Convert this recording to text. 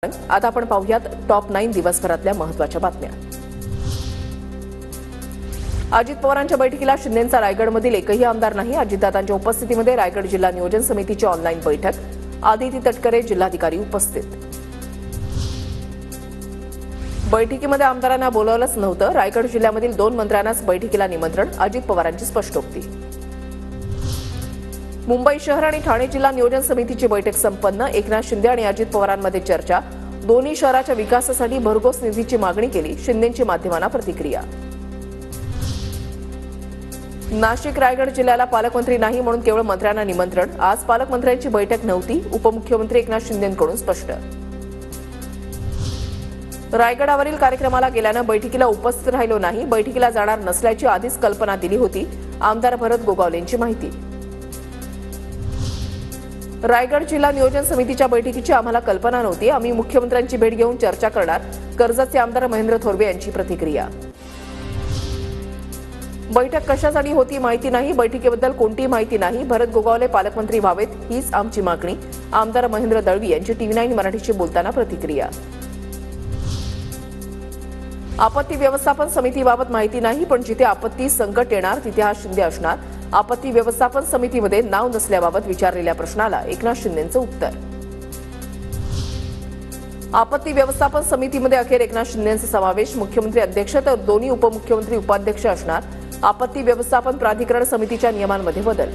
आता आपण पाहूयात टॉप 9 दिवसभरातल्या महत्त्वाच्या बातम्या। अजित पवारांच्या बैठकीला शिंदेंचा रायगडमधील एकही आमदार नाही। अजितदादांच्या उपस्थितीमध्ये रायगड जिल्हा नियोजन समितीची ऑनलाईन बैठक। आदिती तटकरे जिल्हाधिकारी उपस्थित। बैठकीमध्ये आमदारांना बोलावलंच नव्हतं। रायगड जिल्ह्यामधील 2 मंत्र्यांनाच बैठकीला निमंत्रण। अजित पवारांची स्पष्टोक्ती। मुंबई शहर आणि ठाणे जिल्हा नियोजन समितीची बैठक संपन्न। एकनाथ शिंदे आणि अजित पवारांमध्ये चर्चा। दोन्ही शहराच्या विकासासाठी भरघोस निधीची मागणी केली। शिंदेंची माध्यमांना प्रतिक्रिया। नाशिक रायगड जिल्ह्याला पालकमंत्री नाही म्हणून केवळ मंत्र्यांना निमंत्रण। आज पालकमंत्र्यांची बैठक नव्हती। उपमुख्यमंत्री एकनाथ शिंदेंकडून स्पष्ट। रायगडावरील कार्यक्रमाला गेल्यानं बैठकीला उपस्थित राहिलो नाही। बैठकीला जाणार नसल्याची आधीच कल्पना दिली होती। आमदार भरत गोगावलेंची माहिती। रायगड जिल्हा नियोजन समितीच्या बैठकीची आम्हाला कल्पना नव्हती। आम्ही मुख्यमंत्र्यांची भेट घेऊन चर्चा करणार। कर्जतचे आमदार महेंद्र थोरवे यांची प्रतिक्रिया। बैठक कशासाठी होती माहिती नाही। बैठकीबद्दल कोणतीही माहिती नाही। भरत गोगावले पालकमंत्री व्हावेत हीच आमची मागणी। आमदार महेंद्र दळवी यांची TV9 मराठीशी बोलताना प्रतिक्रिया। आपत्ती व्यवस्थापन समितीबाबत माहिती नाही, पण जिथे आपत्ती संकट येणार तिथे हा शिंदे असणार। आपत्ती व्यवस्थापन समितीमध्ये नाव नसल्याबाबत विचारलेल्या प्रश्नाला एकनाथ शिंदेंचं उत्तर। आपत्ती व्यवस्थापन समितीमध्ये अखेर एकनाथ शिंदेंचा समावेश। मुख्यमंत्री अध्यक्ष तर दोन्ही उपमुख्यमंत्री उपाध्यक्ष असणार। आपत्ती व्यवस्थापन प्राधिकरण समितीच्या नियमांमध्ये बदल।